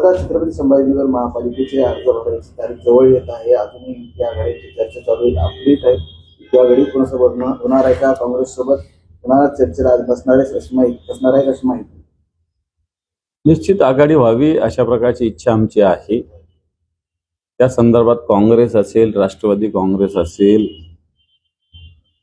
दादा, छत्रपती संभाजीनगर महापालिकेचे अर्ज भरण्याची तारीख जवळ येत आहे. अजूनही त्या आघाडीची चर्चा चालू आहे. आपली काय त्या आघाडी कोणासोबत होणार आहे का? काँग्रेस सोबत होणार चर्चेला बसणार आहे कशी माहिती? निश्चित आघाडी व्हावी अशा प्रकारची इच्छा आमची आहे. त्या संदर्भात काँग्रेस असेल, राष्ट्रवादी काँग्रेस असेल,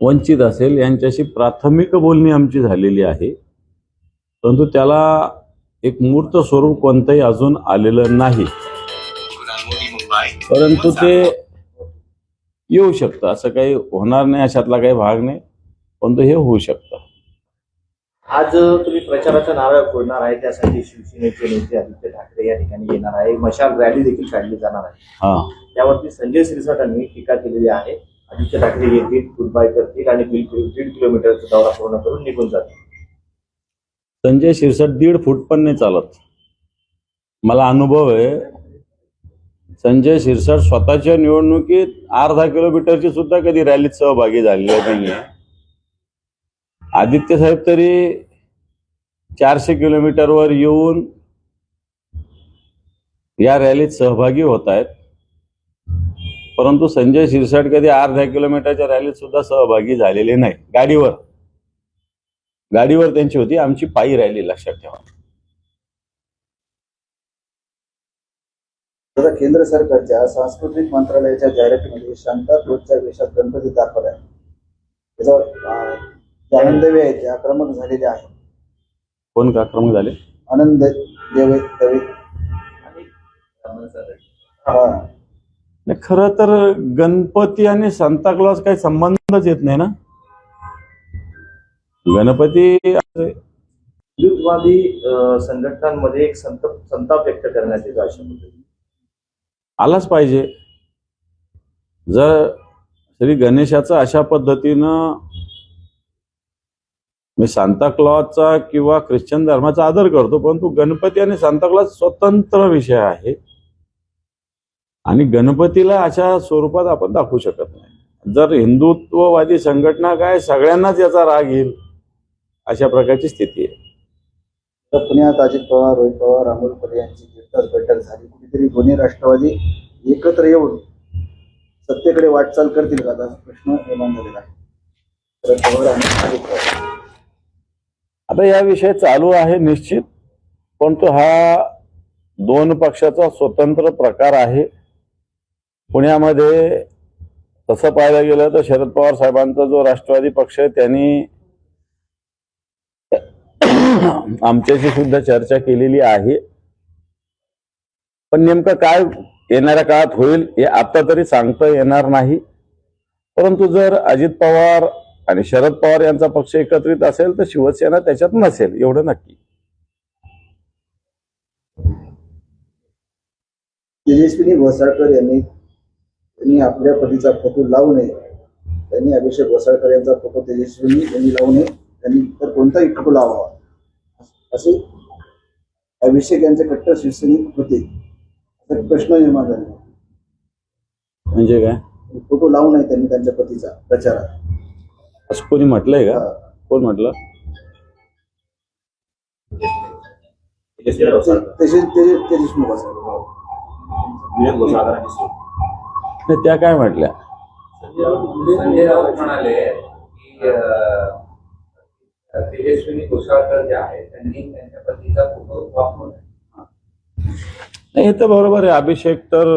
वंचित असेल यांच्याशी प्राथमिक बोलणी आमची झालेली आहे. परंतु त्याला एक मूर्त स्वरूप कोणतंही अजून आलेलं नाही. परंतु ते येऊ शकतं, असं काही होणार नाही अशातला काही भाग नाही, परंतु हे होऊ शकतं. आज तुम्ही प्रचाराचा नारळ फोडणार आहे, त्यासाठी शिवसेनेचे नेते आदित्य ठाकरे या ठिकाणी येणार आहे. मशाल रॅली देखील काढली जाणार आहे. त्यावरती संजय शिरसाटांनी टीका केलेली आहे. आदित्य ठाकरे येतील, गुडबाय करतील आणि 1.5 किलोमीटरचा दौरा पूर्ण करून निघून जातील. संजय शिरसाट 1.5 फूट पण नाही चालत. मला अनुभव आहे. संजय शिरसाट स्वतःच्या निवडणुकीत अर्धा किलोमीटरची सुद्धा कधी रॅलीत सहभागी झालेले नाहीये. आदित्य साहेब तरी 400 किलोमीटरवर येऊन या रॅलीत सहभागी होत आहेत. परंतु संजय शिरसाट कधी अर्ध्या किलोमीटरच्या रॅलीत सुद्धा सहभागी झालेले नाही. गाडीवर त्यांची होती. आमची पायी रॅली, लक्षात ठेवा. केंद्र सरकारच्या सांस्कृतिक मंत्रालयाच्या जाहिरातीमध्ये शांता क्लोजच्या वेशात गणपती दाखवला आहे. त्याचा आनंद देवे आहेत ते आक्रमक झालेले आहे. कोण आक्रमक झाले? आनंद देवे. खरं तर गणपती आणि सांता क्लॉज काही संबंधच येत नाही ना. गणपती हिंदुत्ववादी संघटनांमध्ये एक संताप व्यक्त करण्यात येतो. अशा पद्धतीने आलाच पाहिजे. जर श्री गणेशाचं अशा पद्धतीनं, मी सांता क्लॉजचा किंवा ख्रिश्चन धर्माचा आदर करतो, परंतु गणपती आणि सांता क्लॉज स्वतंत्र विषय आहे आणि गणपतीला अशा स्वरूपात आपण दाखवू शकत नाही. जर हिंदुत्ववादी संघटना काय सगळ्यांनाच याचा राग येईल अशा प्रकारची स्थिती आहे. तर पुण्यात अजित पवार, रोहित पवार, अमोल कोल्हे यांची कीर्तन बैठक झाली. कुठेतरी दोन्ही राष्ट्रवादी एकत्र येऊन सत्तेकडे वाटचाल करतील का, असा प्रश्न निर्माण झालेला आहे. पवार आणि अजित पवार आता या विषय चालू आहे निश्चित, परंतु हा दोन पक्षाचा स्वतंत्र प्रकार आहे. पुण्यामध्ये तसं पाहायला गेलं तर शरद पवार साहेबांचा जो राष्ट्रवादी पक्ष आहे त्यांनी आमच्याशी सुद्धा चर्चा केलेली आहे. पण नेमकं काय येणाऱ्या काळात होईल हे आता तरी सांगता येणार नाही. परंतु जर अजित पवार आणि शरद पवार यांचा पक्ष एकत्रित असेल तर शिवसेना त्याच्यात नसेल, एवढं नक्की. तेजस्विनी घोसाळकर यांनी आपल्या पतीचा फोटो लावू नये. त्यांनी अभिषेक घोसाळकर यांचा फोटो तेजस्विनी यांनी लावू नये, त्यांनी तर कोणताही फोटो लावावा असे अभिषेक यांचे कट्टर शिवसैनिक होते. असा प्रश्न निर्माण झाला. म्हणजे काय? फोटो लावू नये त्यांनी त्यांच्या पतीचा प्रचारात, असं कोणी म्हटलंय का? कोण म्हटलं? तेजस्विनी घोसाळकर. नाही, त्या काय म्हटल्या? संजय राऊत म्हणाले की तेजस्विनी घोसाळकर जे आहेत त्यांनी त्यांच्या पतीचा फोटो वापरू नये. नाही, हे तर बरोबर आहे. अभिषेक तर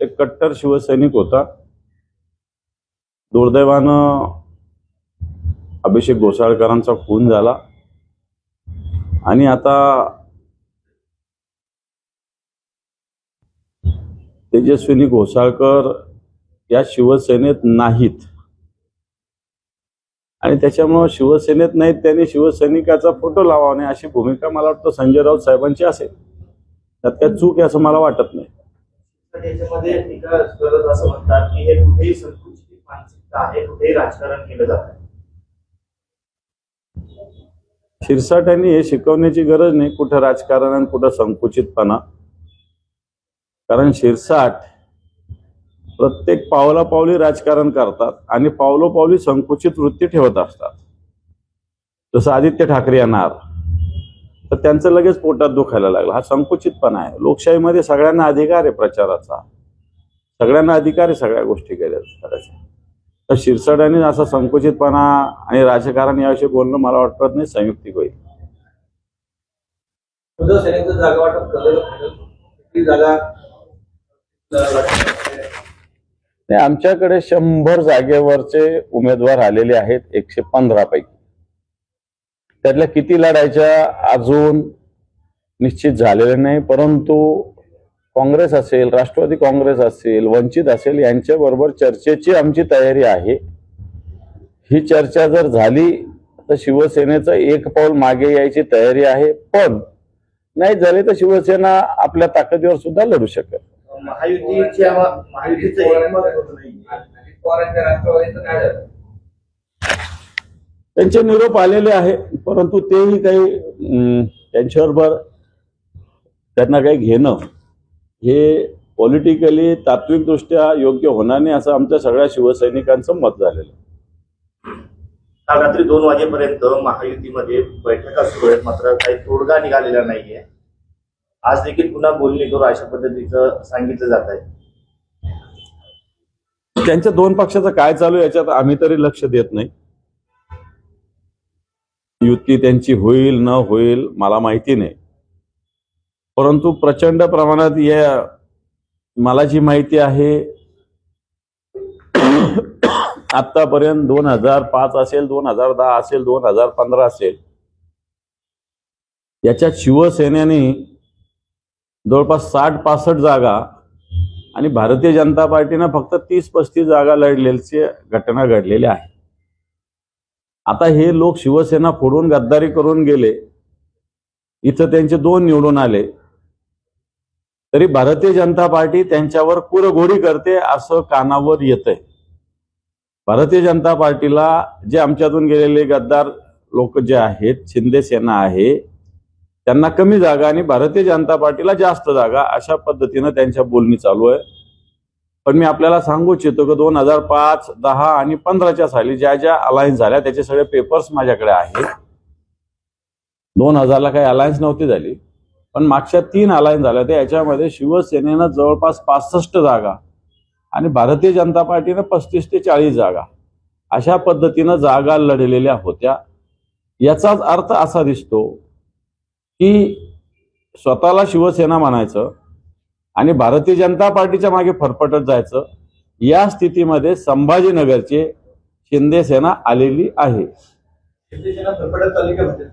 एक कट्टर शिवसैनिक होता. दुर्दैवानं अभिषेक घोसाळकरांचा खून झाला आणि आता तेजस्विनी घोसाळकर या शिवसेनेत नाहीत आणि त्याच्यामुळे शिवसेनेत नाहीत, त्यांनी शिवसैनिकाचा फोटो लावावा नाही अशी भूमिका मला वाटतं संजय राऊत साहेबांची असेल. त्यात काय चूक आहे असं मला वाटत नाही. त्याच्यामध्ये टीका करत असं म्हणतात की हे कुठेही संकुचित मानसिकता आहे, कुठेही राजकारण केलं जात आहे. शिरसाट यांनी हे शिकवण्याची गरज नाही कुठं राजकारण आणि कुठं संकुचितपणा. कारण शिरसाट प्रत्येक पावलापावली राजकारण करतात आणि पावलोपावली संकुचित वृत्ती ठेवत असतात. जसं आदित्य ठाकरे येणार, तर त्यांचं लगेच पोटात दुखायला लागलं. हा संकुचितपणा आहे. लोकशाहीमध्ये सगळ्यांना अधिकार आहे प्रचाराचा, सगळ्यांना अधिकार आहे सगळ्या गोष्टी करायच्या. तर शिरसाटांनी असा संकुचितपणा आणि राजकारण याविषयी बोलणं मला वाटत नाही संयुक्तिक होईल. उद्धव सेनेचं जागा वाटप झालेलं किती जागा नाही, आमच्याकडे 100 जागेवरचे उमेदवार आलेले आहेत 115 पैकी. त्यातल्या किती लढायच्या अजून निश्चित झालेले नाही, परंतु काँग्रेस असेल, राष्ट्रवादी काँग्रेस असेल, वंचित असेल यांच्याबरोबर चर्चेची आमची तयारी आहे. ही चर्चा जर झाली तर शिवसेनेचं एक पाऊल मागे यायची तयारी आहे, पण नाही झाले तर शिवसेना आपल्या ताकदीवर सुद्धा लढू शकेल. महायुतीचं एकमत होत नाही. अजित पवारांच्या राष्ट्रवादीचं काय झालं? त्यांचे निरोप आलेले आहे, परंतु तेही काही त्यांच्याबरोबर त्यांना काही घेणं हे पॉलिटिकली तात्विकदृष्ट्या योग्य होणार नाही असं आमच्या सगळ्या शिवसैनिकांचं मत झालेलं. काल रात्री 2 वाजेपर्यंत महायुतीमध्ये बैठका सुरू आहेत, मात्र काही तोडगा निघालेला नाहीये. आज देखील पुन्हा बोलणी करू अशा पद्धतीचं सांगितलं जात आहे. त्यांच्या दोन पक्षाचं काय चालू आहे याच्यात आम्ही तरी लक्ष देत नाही. युती त्यांची होईल न होईल मला माहिती नाही, परंतु प्रचंड प्रमाणात मला जी माहिती आहे आतापर्यंत 2005 असेल, 2010 असेल, 2015 असेल, याच्यात शिवसेनेने जवळपास 60-65 जागा आणि भारतीय जनता पार्टीनं फक्त 30-35 जागा लढलेल्या घटना घडलेल्या आहेत. आता हे लोक शिवसेना फोडून गद्दारी करून गेले, इथं त्यांचे 2 निवडून आले, तरी भारतीय जनता पार्टी त्यांच्यावर कुरघोडी करते असं कानावर येतंय. भारतीय जनता पार्टीला जे आमच्यातून गेलेले गद्दार लोक जे आहेत, शिंदे सेना आहे, त्यांना कमी जागा आणि भारतीय जनता पार्टीला जास्त जागा अशा पद्धतीनं त्यांच्या बोलणी चालू आहे. पण मी आपल्याला सांगू इच्छितो की 2005, 10 आणि 15च्या साली ज्या ज्या अलायन्स झाल्या त्याचे सगळे पेपर्स माझ्याकडे आहेत. 2000ला काही अलायन्स नव्हती झाली, पण मागच्या 3 अलायन्स झाल्या त्या याच्यामध्ये शिवसेनेनं जवळपास 65 जागा आणि भारतीय जनता पार्टीनं 35 ते 40 जागा अशा पद्धतीनं जागा लढलेल्या होत्या. याचाच अर्थ असा दिसतो की स्वतःला शिवसेना म्हणायचं आणि भारतीय जनता पार्टीच्या मागे फरफटत जायचं, या स्थितीमध्ये संभाजीनगरचे शिंदे सेना आलेली आहे. शिवसेना फरफटत चालली का म्हणजे?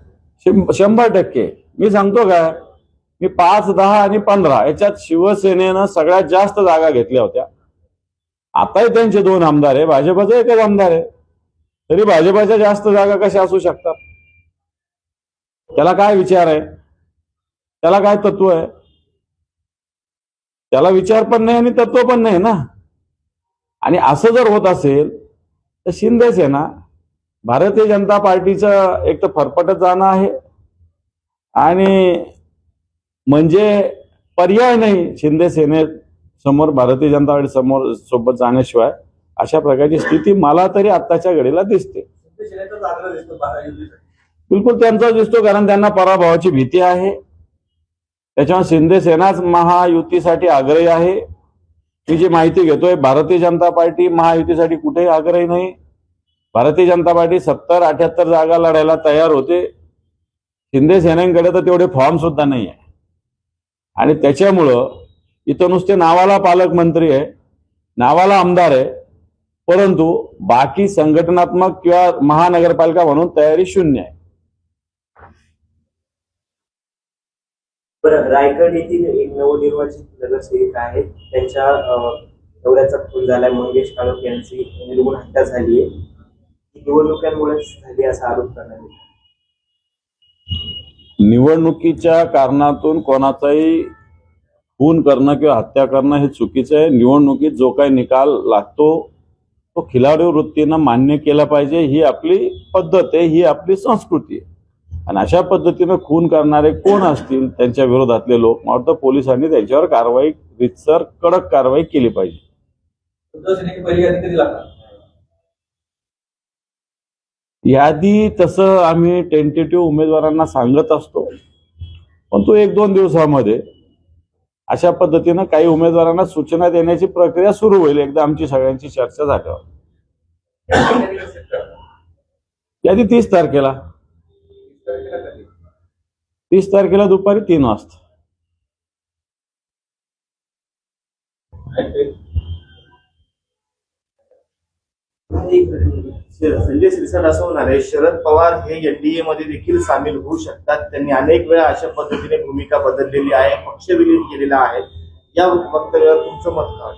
100%. मी सांगतो काय, मी 5, 10 आणि 15 याच्यात शिवसेनेनं सगळ्यात जास्त जागा घेतल्या होत्या. आताही त्यांचे 2 आमदार आहे, भाजपचा 1च आमदार आहे, तरी भाजपच्या जास्त जागा कशा असू शकतात? त्याला काय विचार आहे? त्याला काय तत्व आहे? त्याला विचार पण नाही आणि तत्व पण नाही ना. आणि असं जर होत असेल तर शिंदे सेना भारतीय जनता पार्टीचं एक तर फरफटत जाणं आहे आणि म्हणजे पर्याय नाही शिंदे सेने समोर भारतीय जनता पार्टी समोर सोबत जाण्याशिवाय, अशा प्रकारची स्थिती मला तरी आत्ताच्या घडीला दिसते. शिवसेनेचाच आग्रह दिसतो महायुतीसाठी. बिलकुल त्यांचा दिसतो, कारण त्यांना पराभवाची भीती आहे. त्याच्यामुळे शिंदे सेनाच महायुतीसाठी आग्रही आहे. मी जी माहिती घेतोय, भारतीय जनता पार्टी महायुतीसाठी कुठेही आग्रही नाही. भारतीय जनता पार्टी 70-78 जागा लढायला तयार होते. शिंदे सेनेकडे तर तेवढे फॉर्म सुद्धा नाही आहे. आणि त्याच्यामुळं इथं नुसते नावाला पालकमंत्री आहे, नावाला आमदार आहे, परंतु बाकी संघटनात्मक किंवा महानगरपालिका म्हणून तयारी शून्य आहे. बरं, रायगड येथील एक नवनिर्वाचित नगरसेवक आहेत, त्यांच्या दौऱ्याचा खून झालाय. मंगेश काळोख यांची निर्गुण हत्या झाली आहे, निवडणुकांमुळेच झाली असा आरोप करण्यात येतो. निवडणुकीच्या कारणातून कोणाचाही खून करणं किंवा हत्या करणं हे चुकीचं आहे. निवडणुकीत जो काही निकाल लागतो तो खिलाडी वृत्तीनं मान्य केला पाहिजे. ही आपली पद्धत आहे, ही आपली संस्कृती आहे. आणि अशा पद्धतीनं खून करणारे कोण असतील त्यांच्या विरोधातले लोक, मला वाटतं पोलिसांनी त्यांच्यावर कारवाई, रितसर कडक कारवाई केली पाहिजे. उद्धव सेनेची पहिली यादी कधी लागणार? यादी तसं आम्ही टेंटेटिव्ह उमेदवारांना सांगत असतो. परंतु 1-2 दिवसामध्ये अशा पद्धतीनं काही उमेदवारांना सूचना देण्याची प्रक्रिया सुरू होईल एकदा आमची सगळ्यांची चर्चा झाल्यावर. यादी 30 तारखेला 30 तारखेला दुपारी 3 वाजता. संजय सिरसाट असं होणार आहे, शरद पवार हे एनडीए मध्ये देखील सामील होऊ शकतात. त्यांनी अनेक वेळा अशा पद्धतीने भूमिका बदललेली आहे, पक्ष विलीन केलेला आहे. या वक्तव्यावर तुमचं मत काय?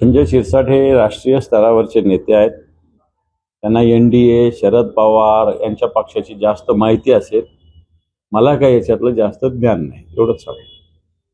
संजय शिरसाट हे राष्ट्रीय स्तरावरचे नेते आहेत. त्यांना एनडीए, शरद पवार यांच्या पक्षाची जास्त माहिती असेल. मला काही याच्यातलं जास्त ज्ञान नाही, एवढंच सांगतो.